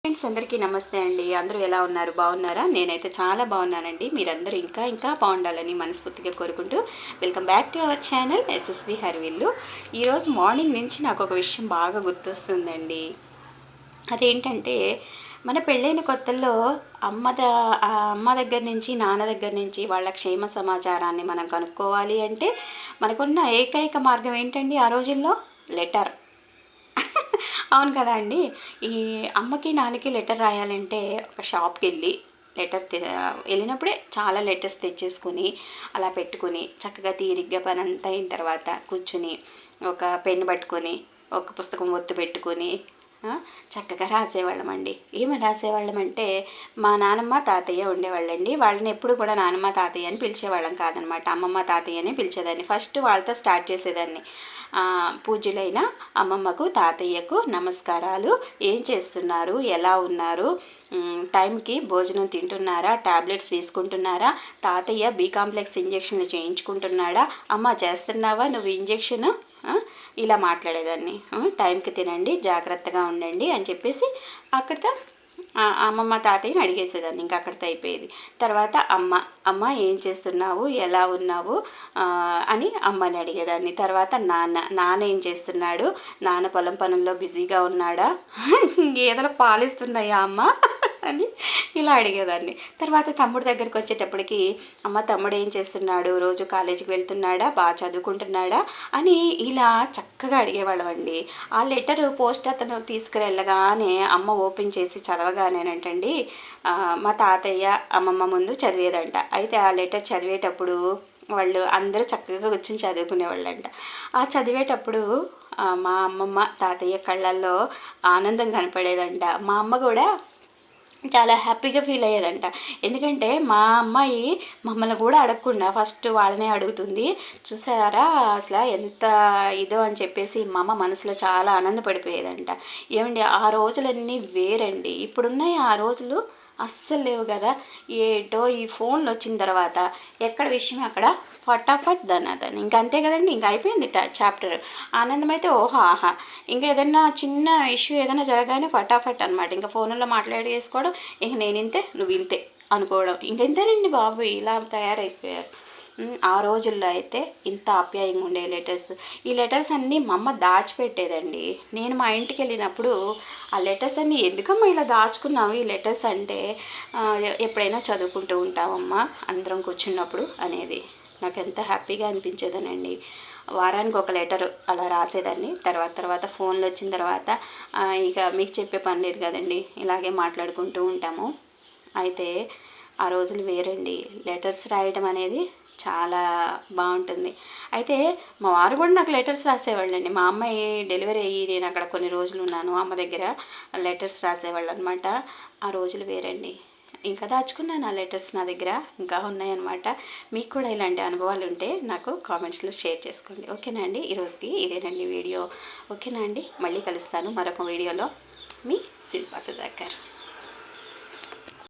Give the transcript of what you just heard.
Friends అందరికీ నమస్తే అండి. అందరూ ఎలా ఉన్నారు? బాగున్నారా? నేనైతే చాలా బాగున్నానండి. మీరందరూ ఇంకా బాగుండాలని మనస్ఫూర్తిగా కోరుకుంటూ welcome back to our channel SSV హర్విల్లు. ఈరోజు మార్నింగ్ నుంచి నాకు ఒక విషయం బాగా గుర్తొస్తుందండి. అదేంటంటే మన పెళ్ళైన కొత్తల్లో అమ్మ దగ్గర నుంచి నాన్న దగ్గర నుంచి వాళ్ళ క్షేమ సమాచారాన్ని మనం కనుక్కోవాలి అంటే మనకున్న ఏకైక మార్గం ఏంటండి ఆ రోజుల్లో? లెటర్. అవును కదా అండి. ఈ అమ్మకి నాన్నకి లెటర్ రాయాలంటే ఒక షాప్కి వెళ్ళినప్పుడే చాలా లెటర్స్ తెచ్చేసుకుని అలా పెట్టుకుని చక్కగా తీరిగ్గా పని అంతా అయిన తర్వాత కూర్చుని ఒక పెన్ను పట్టుకొని ఒక పుస్తకం ఒత్తు పెట్టుకొని చక్కగా రాసేవాళ్ళమండి. ఏమని రాసేవాళ్ళమంటే మా నానమ్మ తాతయ్య ఉండేవాళ్ళండి. వాళ్ళని ఎప్పుడు కూడా నానమ్మ తాతయ్య అని పిలిచేవాళ్ళం కాదనమాట. అమ్మమ్మ తాతయ్య అని పిలిచేదాన్ని. ఫస్ట్ వాళ్ళతో స్టార్ట్ చేసేదాన్ని. పూజ్యులైన అమ్మమ్మకు తాతయ్యకు నమస్కారాలు. ఏం చేస్తున్నారు? ఎలా ఉన్నారు? టైంకి భోజనం తింటున్నారా? టాబ్లెట్స్ వేసుకుంటున్నారా? తాతయ్య బి కాంప్లెక్స్ ఇంజక్షన్లు చేయించుకుంటున్నాడా? అమ్మ చేస్తున్నావా నువ్వు ఇంజక్షను? ఇలా మాట్లాడేదాన్ని. టైంకి తినండి, జాగ్రత్తగా ఉండండి అని చెప్పేసి అక్కడితో అమ్మమ్మ తాతయ్యని అడిగేసేదాన్ని. ఇంకా అక్కడితో అయిపోయేది. తర్వాత అమ్మ ఏం చేస్తున్నావు? ఎలా ఉన్నావు అని అమ్మని అడిగేదాన్ని. తర్వాత నాన్న ఏం చేస్తున్నాడు? నాన్న పొలం పనుల్లో బిజీగా ఉన్నాడా? గేదెలు పాలిస్తున్నాయా అమ్మ అని ఇలా అడిగేదాన్ని. తర్వాత తమ్ముడు దగ్గరికి వచ్చేటప్పటికి అమ్మ తమ్ముడు ఏం చేస్తున్నాడు? రోజు కాలేజీకి వెళ్తున్నాడా? బాగా చదువుకుంటున్నాడా? అని ఇలా చక్కగా అడిగేవాళ్ళం అండి. ఆ లెటరు పోస్ట్ అతను తీసుకువెళ్ళగానే అమ్మ ఓపెన్ చేసి చదవగానేనంటండి మా తాతయ్య అమ్మమ్మ ముందు చదివేదంట. అయితే ఆ లెటర్ చదివేటప్పుడు వాళ్ళు అందరూ చక్కగా కూర్చొని చదువుకునేవాళ్ళంట. ఆ చదివేటప్పుడు మా అమ్మమ్మ తాతయ్య కళ్ళల్లో ఆనందం కనపడేదంట. మా అమ్మ కూడా చాలా హ్యాపీగా ఫీల్ అయ్యేదంట. ఎందుకంటే మా అమ్మాయి మమ్మల్ని కూడా అడగకుండా ఫస్ట్ వాళ్ళనే అడుగుతుంది. చూసారా అసలు ఎంత ఇదో అని చెప్పేసి మా అమ్మ మనసులో చాలా ఆనందపడిపోయేదంట. ఏమండి ఆ రోజులన్నీ వేరండి. ఇప్పుడున్నాయి ఆ రోజులు అస్సలు లేవు కదా. ఏటో ఈ ఫోన్లు వచ్చిన తర్వాత ఎక్కడ విషయం అక్కడ ఫటాఫట్ దాన్ని ఇంకా అంతే కదండి. ఇంకా అయిపోయింది చాప్టర్. ఆనందమైతే ఓహో ఆహా. ఇంకా ఏదైనా చిన్న ఇష్యూ ఏదైనా జరగానే ఫటాఫట్ అనమాట. ఇంకా ఫోన్లో మాట్లాడేసుకోవడం, ఇంక నేను ఇంతే నువ్వు ఇంతే అనుకోవడం. ఇంకెంతేనండి బాబు ఇలా తయారైపోయారు. ఆ రోజుల్లో అయితే ఇంత ఆప్యాయంగా ఉండే లెటర్స్. ఈ లెటర్స్ అన్నీ మా అమ్మ దాచిపెట్టేదండి. నేను మా ఇంటికి వెళ్ళినప్పుడు ఆ లెటర్స్ అన్నీ ఎందుకమ్మా ఇలా దాచుకున్నావు ఈ లెటర్స్ అంటే ఎప్పుడైనా చదువుకుంటూ ఉంటామమ్మా అందరం కూర్చున్నప్పుడు అనేది. నాకు ఎంత హ్యాపీగా అనిపించేదనండి. వారానికి ఒక లెటర్ అలా రాసేదాన్ని. తర్వాత ఫోన్లు వచ్చిన తర్వాత ఇక మీకు చెప్పే పని లేదు కదండి, ఇలాగే మాట్లాడుకుంటూ ఉంటాము. అయితే ఆ రోజులు వేరండి. లెటర్స్ రాయడం అనేది చాలా బాగుంటుంది. అయితే మా వారు కూడా నాకు లెటర్స్ రాసేవాళ్ళండి. మా అమ్మాయి డెలివరీ అయ్యి నేను అక్కడ కొన్ని రోజులు ఉన్నాను అమ్మ దగ్గర. లెటర్స్ రాసేవాళ్ళు అనమాట. ఆ రోజులు వేరండి. ఇంకా దాచుకున్నాను ఆ లెటర్స్ నా దగ్గర ఇంకా ఉన్నాయన్నమాట. మీకు కూడా ఇలాంటి అనుభవాలు ఉంటే నాకు కామెంట్స్లో షేర్ చేసుకోండి. ఓకేనా అండి? ఈరోజుకి ఇదేనండి వీడియో. ఓకేనా అండి? మళ్ళీ కలుస్తాను మరొక వీడియోలో. మీ శిల్పా సుధాకర్.